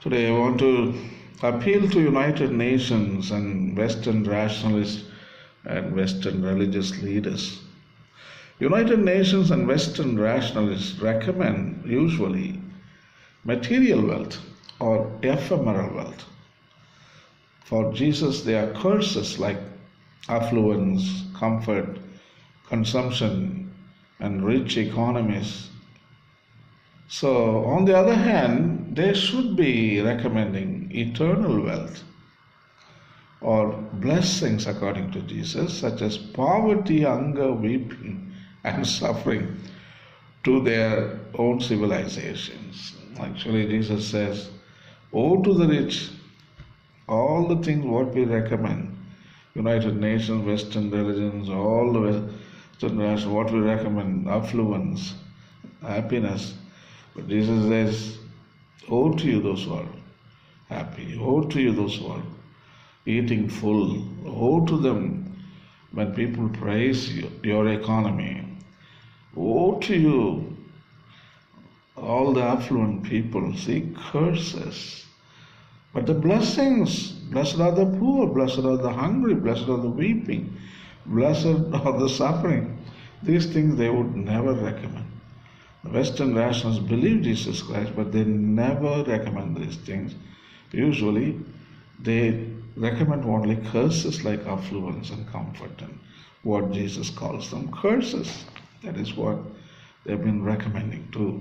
Today I want to appeal to United Nations and Western rationalists and Western religious leaders. United Nations and Western rationalists recommend usually material wealth or ephemeral wealth. For Jesus, there are curses like affluence, comfort, consumption, and rich economies. So, on the other hand, they should be recommending eternal wealth or blessings according to Jesus, such as poverty, hunger, weeping, and suffering to their own civilizations. Actually, Jesus says, "Woe to the rich, all the things what we recommend, United Nations, Western religions, all the Western nations, what we recommend, affluence, happiness." But Jesus says, "Woe to you those who are happy, woe to you those who are eating full, woe to them when people praise you, your economy, woe to you, all the affluent people, see curses. But the blessings, blessed are the poor, blessed are the hungry, blessed are the weeping, blessed are the suffering." These things they would never recommend. The Western rationalists believe Jesus Christ, but they never recommend these things. Usually, they recommend only curses like affluence and comfort and what Jesus calls them curses. That is what they've been recommending to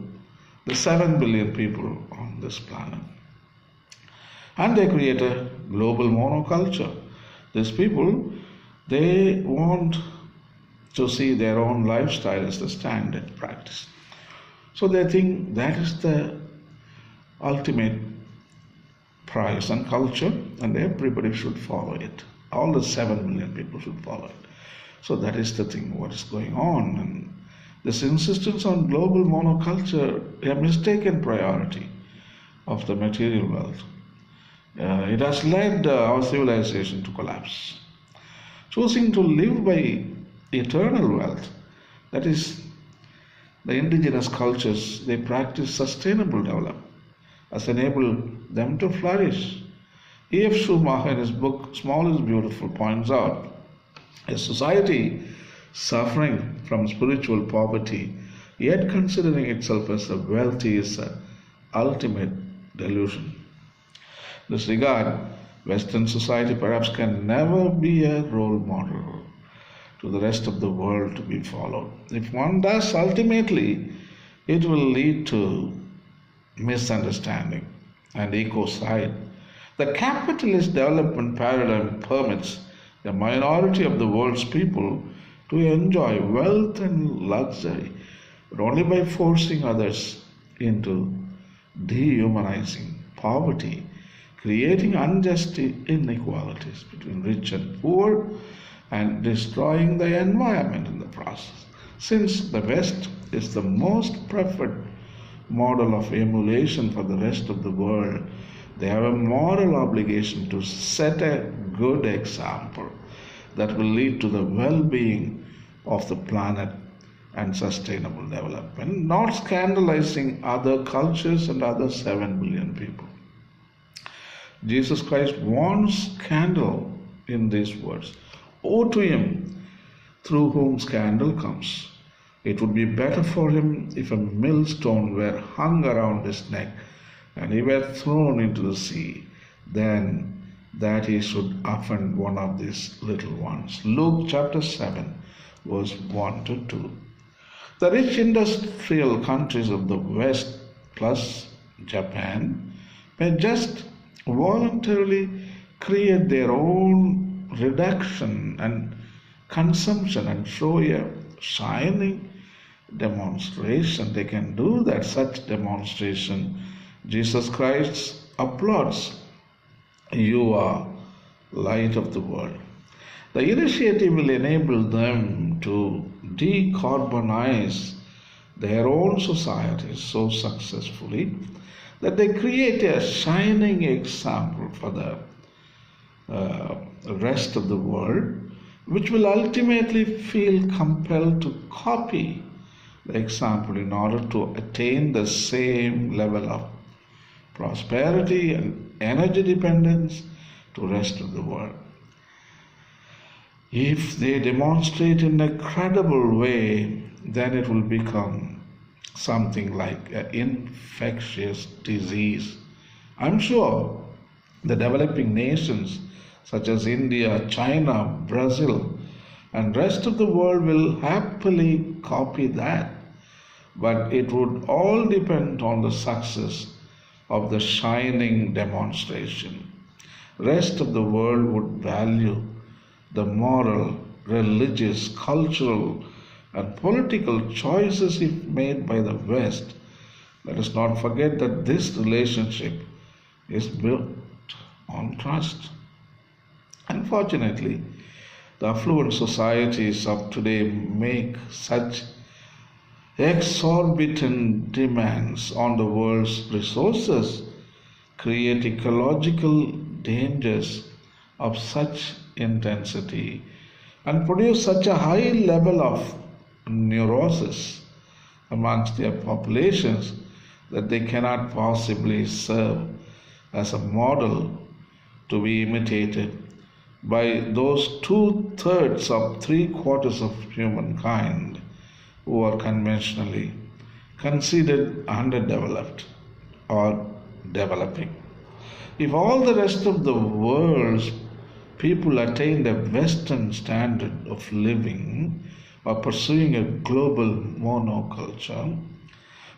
the 7 billion people on this planet. And they create a global monoculture. These people, they want to see their own lifestyle as the standard practice. So they think that is the ultimate price and culture, and everybody should follow it. All the 7 million people should follow it. So that is the thing, what is going on. And this insistence on global monoculture, a mistaken priority of the material wealth, it has led our civilization to collapse. Choosing to live by eternal wealth, that is, the indigenous cultures, they practice sustainable development as enable them to flourish. E.F. Schumacher in his book Small is Beautiful points out a society suffering from spiritual poverty yet considering itself as a wealthy is an ultimate delusion. In this regard, Western society perhaps can never be a role model to the rest of the world to be followed. If one does, ultimately, it will lead to misunderstanding and ecocide. The capitalist development paradigm permits the minority of the world's people to enjoy wealth and luxury, but only by forcing others into dehumanizing poverty, creating unjust inequalities between rich and poor, and destroying the environment in the process. Since the West is the most preferred model of emulation for the rest of the world, they have a moral obligation to set a good example that will lead to the well-being of the planet and sustainable development, not scandalizing other cultures and other 7 billion people. Jesus Christ warns scandal in these words. Woe to him through whom scandal comes. It would be better for him if a millstone were hung around his neck and he were thrown into the sea, than that he should offend one of these little ones. Luke chapter 7, verse 1 to 2. The rich industrial countries of the West plus Japan may just voluntarily create their own reduction and consumption and show a shining demonstration. They can do that, such demonstration. Jesus Christ applauds. You are light of the world. The initiative will enable them to decarbonize their own societies so successfully that they create a shining example for the rest of the world, which will ultimately feel compelled to copy the example in order to attain the same level of prosperity and energy dependence to rest of the world. If they demonstrate in a credible way, then it will become something like an infectious disease. I'm sure the developing nations such as India, China, Brazil, and rest of the world will happily copy that. But it would all depend on the success of the shining demonstration. Rest of the world would value the moral, religious, cultural, and political choices if made by the West. Let us not forget that this relationship is built on trust. Unfortunately, the affluent societies of today make such exorbitant demands on the world's resources, create ecological dangers of such intensity, and produce such a high level of neurosis amongst their populations that they cannot possibly serve as a model to be imitated by those 2/3 of 3/4 of humankind who are conventionally considered underdeveloped or developing. If all the rest of the world's people attained a Western standard of living or pursuing a global monoculture,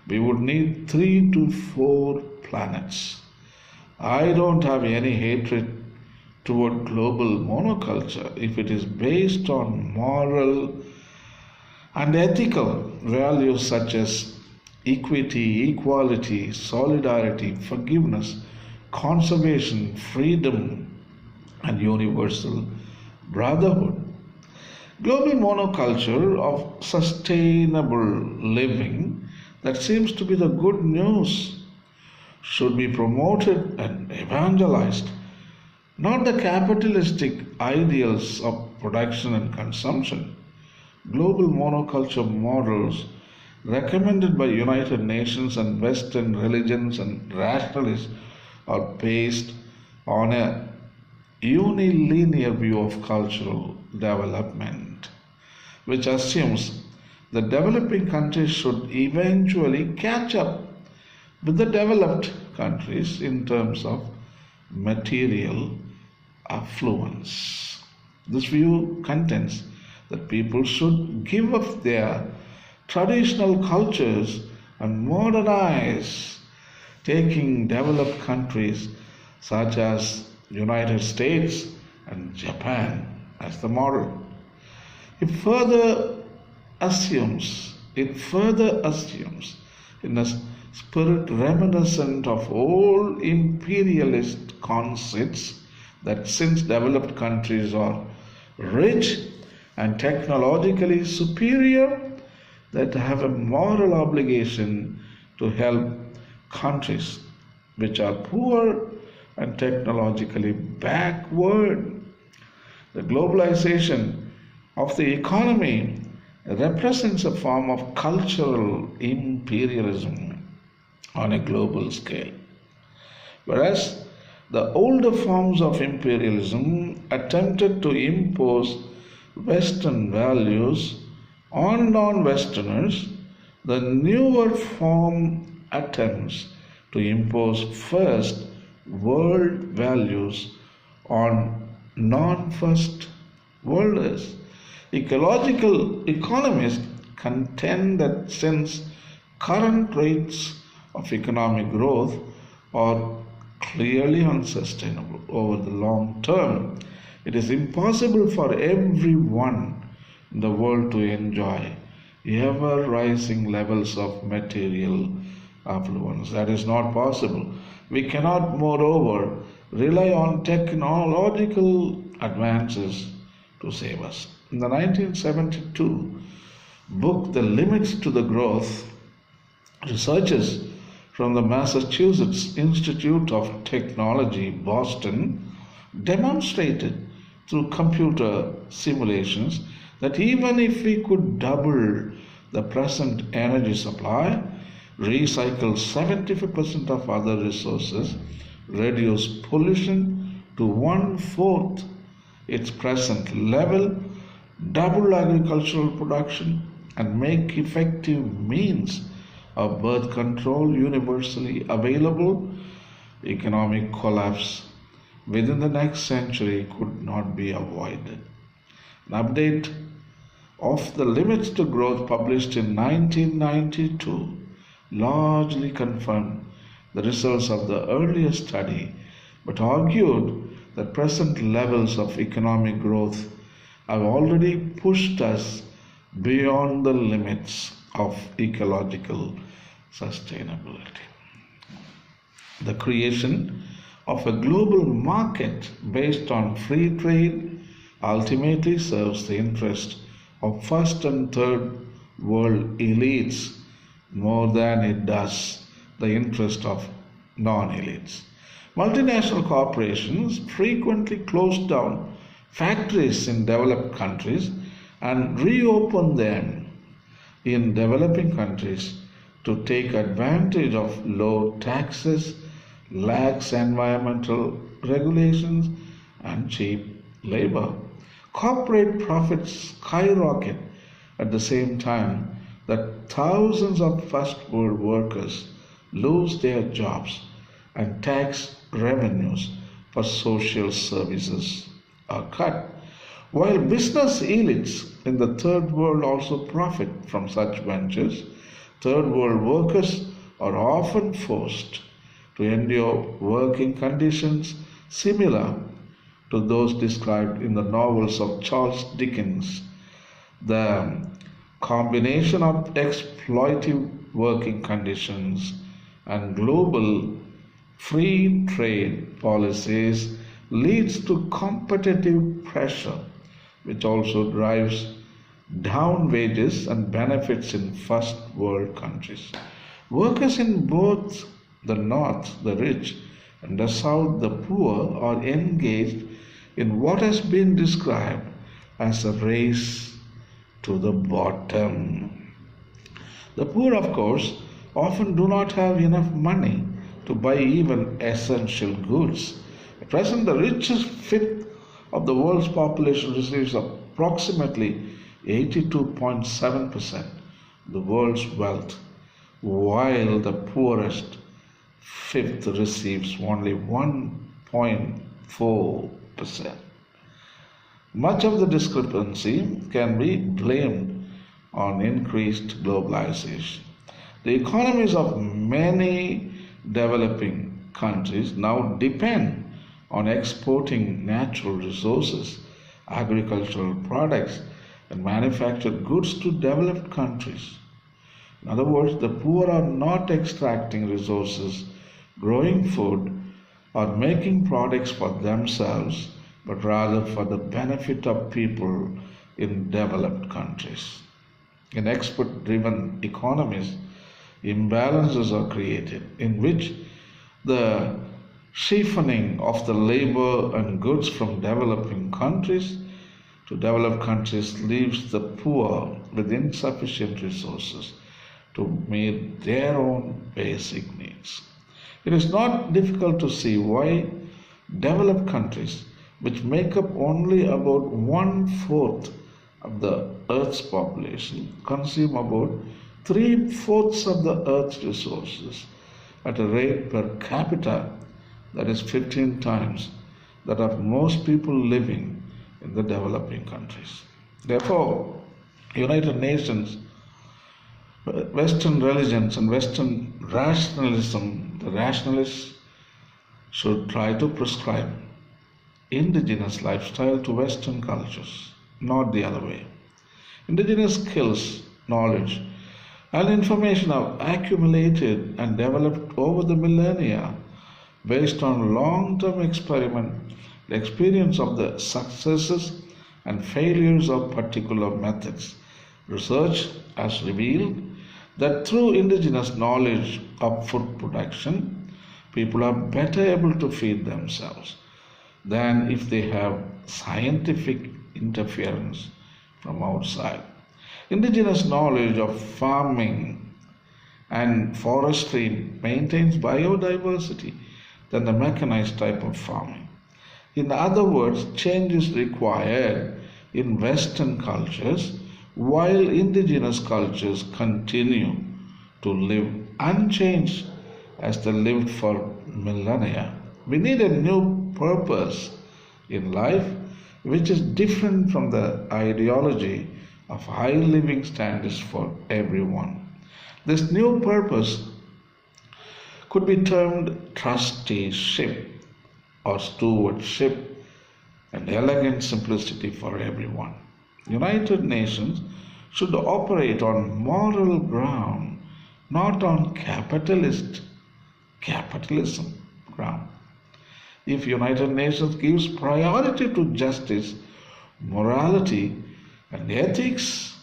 we would need 3 to 4 planets. I don't have any hatred toward global monoculture if it is based on moral and ethical values such as equity, equality, solidarity, forgiveness, conservation, freedom, and universal brotherhood. Global monoculture of sustainable living that seems to be the good news should be promoted and evangelized, not the capitalistic ideals of production and consumption. Global monoculture models recommended by United Nations and Western religions and rationalists are based on a unilinear view of cultural development, which assumes that developing countries should eventually catch up with the developed countries in terms of material affluence. This view contends that people should give up their traditional cultures and modernize, taking developed countries such as United States and Japan as the model. It further assumes in a spirit reminiscent of old imperialist concepts that since developed countries are rich and technologically superior, that have a moral obligation to help countries which are poor and technologically backward. The globalization of the economy represents a form of cultural imperialism on a global scale, whereas the older forms of imperialism attempted to impose Western values on non-Westerners. The newer form attempts to impose first world values on non-first worlders. Ecological economists contend that since current rates of economic growth are clearly unsustainable over the long term, it is impossible for everyone in the world to enjoy ever rising levels of material affluence. That is not possible. We cannot, moreover, rely on technological advances to save us. In the 1972 book, The Limits to the Growth, researchers from the Massachusetts Institute of Technology, Boston, demonstrated through computer simulations that even if we could double the present energy supply, recycle 75% of other resources, reduce pollution to one-fourth its present level, double agricultural production, and make effective means of birth control universally available, economic collapse within the next century could not be avoided. An update of the limits to growth published in 1992 largely confirmed the results of the earlier study, but argued that present levels of economic growth have already pushed us beyond the limits of ecological sustainability. The creation of a global market based on free trade ultimately serves the interest of first and third world elites more than it does the interest of non-elites. Multinational corporations frequently close down factories in developed countries and reopen them in developing countries to take advantage of low taxes, lax environmental regulations, and cheap labor. Corporate profits skyrocket at the same time that thousands of first world workers lose their jobs and tax revenues for social services are cut. While business elites in the third world also profit from such ventures, third world workers are often forced to endure working conditions similar to those described in the novels of Charles Dickens. The combination of exploitative working conditions and global free trade policies leads to competitive pressure, which also drives down wages and benefits in first world countries. Workers in both the north, the rich, and the south, the poor, are engaged in what has been described as a race to the bottom. The poor, of course, often do not have enough money to buy even essential goods. At present, the richest fifth of the world's population receives approximately 82.7% of the world's wealth, while the poorest fifth receives only 1.4%. Much of the discrepancy can be blamed on increased globalization. The economies of many developing countries now depend on exporting natural resources, agricultural products, and manufactured goods to developed countries. In other words, the poor are not extracting resources, growing food, or making products for themselves, but rather for the benefit of people in developed countries. In export-driven economies, imbalances are created in which the siphoning of the labor and goods from developing countries to developed countries leaves the poor with insufficient resources to meet their own basic needs. It is not difficult to see why developed countries, which make up only about one-fourth of the Earth's population, consume about three-fourths of the Earth's resources at a rate per capita that is 15 times that of most people living in the developing countries. Therefore, United Nations, Western religions, and Western rationalism, the rationalists should try to prescribe indigenous lifestyle to Western cultures, not the other way. Indigenous skills, knowledge, and information are accumulated and developed over the millennia based on long-term experience of the successes and failures of particular methods. Research has revealed that through indigenous knowledge of food production, people are better able to feed themselves than if they have scientific interference from outside. Indigenous knowledge of farming and forestry maintains biodiversity than the mechanized type of farming. In other words, change is required in Western cultures while indigenous cultures continue to live unchanged as they lived for millennia. We need a new purpose in life which is different from the ideology of high living standards for everyone. This new purpose could be termed trusteeship or stewardship and elegant simplicity for everyone. United Nations should operate on moral ground, not on capitalism ground. If United Nations gives priority to justice, morality, and ethics,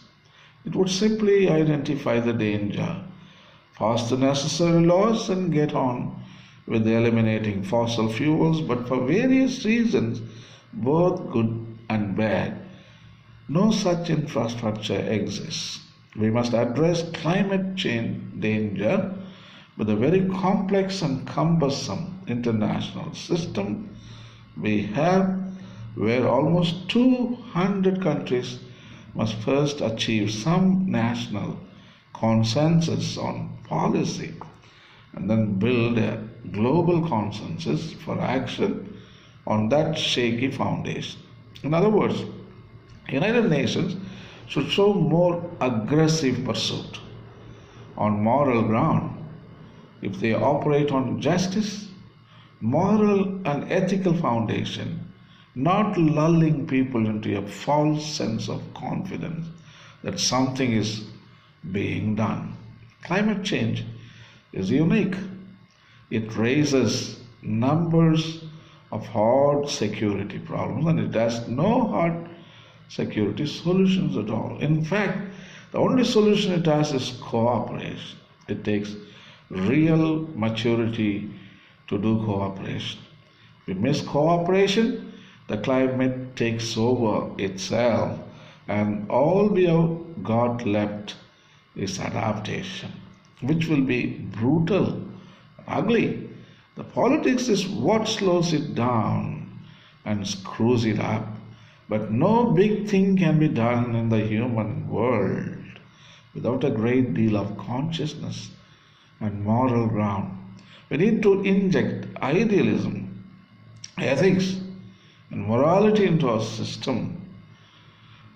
it would simply identify the danger, pass the necessary laws, and get on with eliminating fossil fuels. But for various reasons, both good and bad, no such infrastructure exists. We must address climate change danger with a very complex and cumbersome international system we have, where almost 200 countries must first achieve some national consensus on policy and then build a global consensus for action on that shaky foundation. In other words, United Nations should show more aggressive pursuit on moral ground if they operate on justice, moral and ethical foundation, not lulling people into a false sense of confidence that something is being done. Climate change is unique. It raises numbers of hard security problems and it has no hard security solutions at all. In fact, the only solution it has is cooperation. It takes real maturity to do cooperation. If we miss cooperation, the climate takes over itself, and all we have got left is adaptation, which will be brutal, ugly. The politics is what slows it down and screws it up. But no big thing can be done in the human world without a great deal of consciousness and moral ground. We need to inject idealism, ethics, and morality into our system.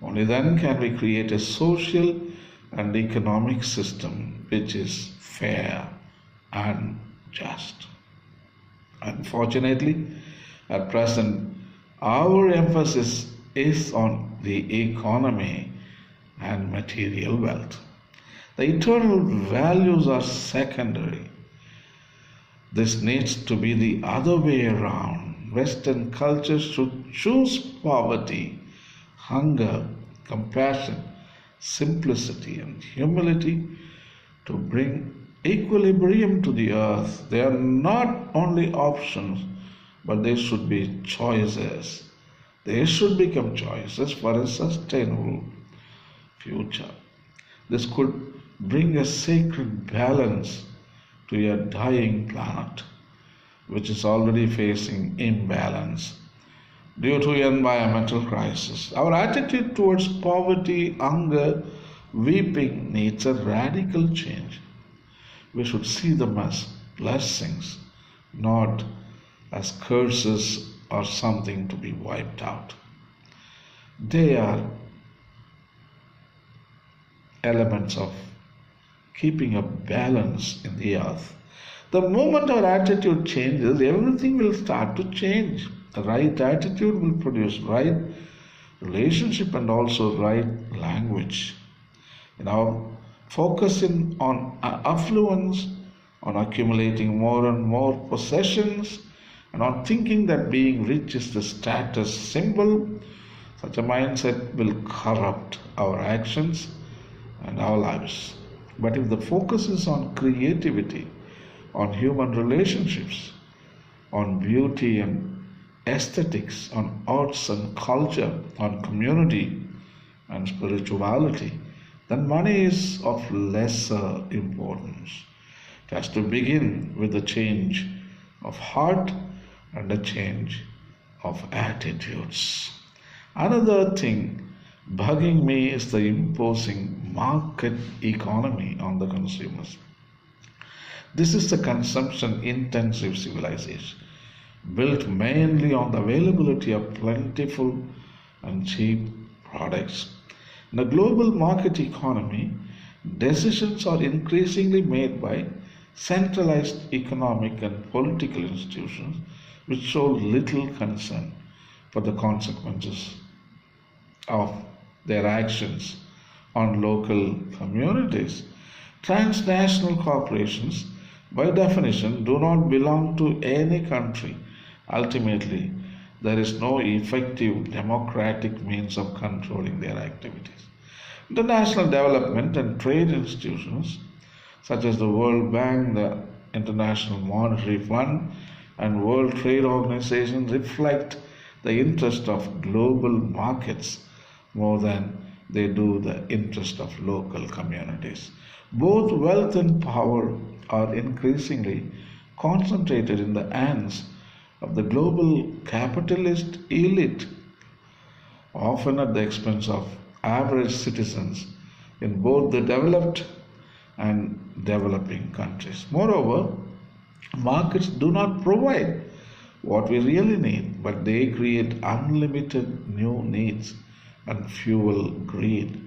Only then can we create a social and economic system which is fair and just. Unfortunately, at present, our emphasis is on the economy and material wealth. The eternal values are secondary. This needs to be the other way around. Western cultures should choose poverty, hunger, compassion, simplicity, and humility to bring equilibrium to the earth. They are not only options, but they should be choices. They should become choices for a sustainable future. This could bring a sacred balance to a dying planet, which is already facing imbalance due to environmental crisis. Our attitude towards poverty, hunger, weeping needs a radical change. We should see them as blessings, not as curses or something to be wiped out. They are elements of keeping a balance in the earth. The moment our attitude changes, everything will start to change. The right attitude will produce right relationship and also right language. Focusing on affluence, on accumulating more and more possessions, and on thinking that being rich is the status symbol, such a mindset will corrupt our actions and our lives. But if the focus is on creativity, on human relationships, on beauty and aesthetics, on arts and culture, on community and spirituality, then money is of lesser importance. It has to begin with a change of heart and a change of attitudes. Another thing bugging me is the imposing market economy on the consumers. This is the consumption intensive civilization built mainly on the availability of plentiful and cheap products. In a global market economy, decisions are increasingly made by centralized economic and political institutions which show little concern for the consequences of their actions on local communities. Transnational corporations, by definition, do not belong to any country. Ultimately, there is no effective democratic means of controlling their activities. International development and trade institutions such as the World Bank, the International Monetary Fund, and World Trade Organization reflect the interest of global markets more than they do the interest of local communities. Both wealth and power are increasingly concentrated in the hands of the global capitalist elite, often at the expense of average citizens in both the developed and developing countries. Moreover, markets do not provide what we really need, but they create unlimited new needs and fuel greed.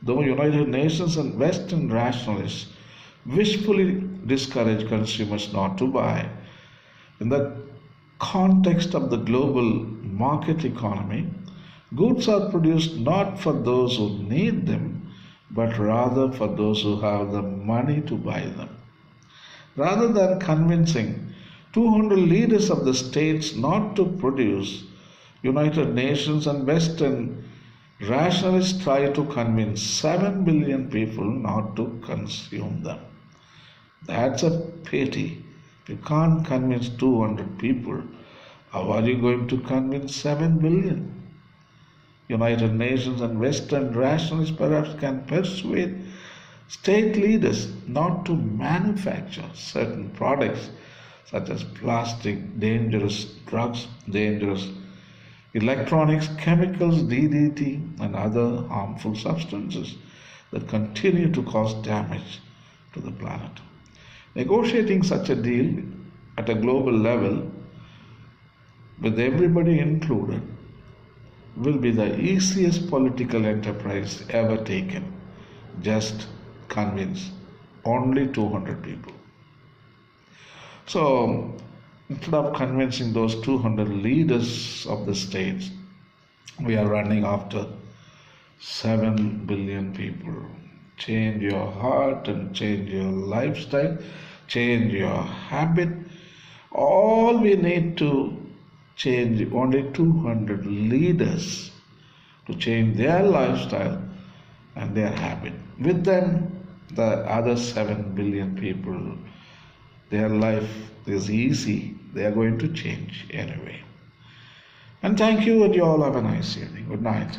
Though United Nations and Western rationalists wishfully discourage consumers not to buy, in the context of the global market economy, goods are produced not for those who need them, but rather for those who have the money to buy them. Rather than convincing 200 leaders of the states not to produce, United Nations and Western rationalists try to convince 7 billion people not to consume them. That's a pity. If you can't convince 200 people, how are you going to convince 7 billion? United Nations and Western rationalists perhaps can persuade state leaders not to manufacture certain products such as plastic, dangerous drugs, dangerous electronics, chemicals, DDT, and other harmful substances that continue to cause damage to the planet. Negotiating such a deal at a global level, with everybody included, will be the easiest political enterprise ever taken. Just convince only 200 people. So, instead of convincing those 200 leaders of the states, we are running after 7 billion people. Change your heart and change your lifestyle, change your habit. All we need to change only 200 leaders to change their lifestyle and their habit. With them, the other 7 billion people, their life is easy. They are going to change anyway. And thank you, and you all have a nice evening. Good night.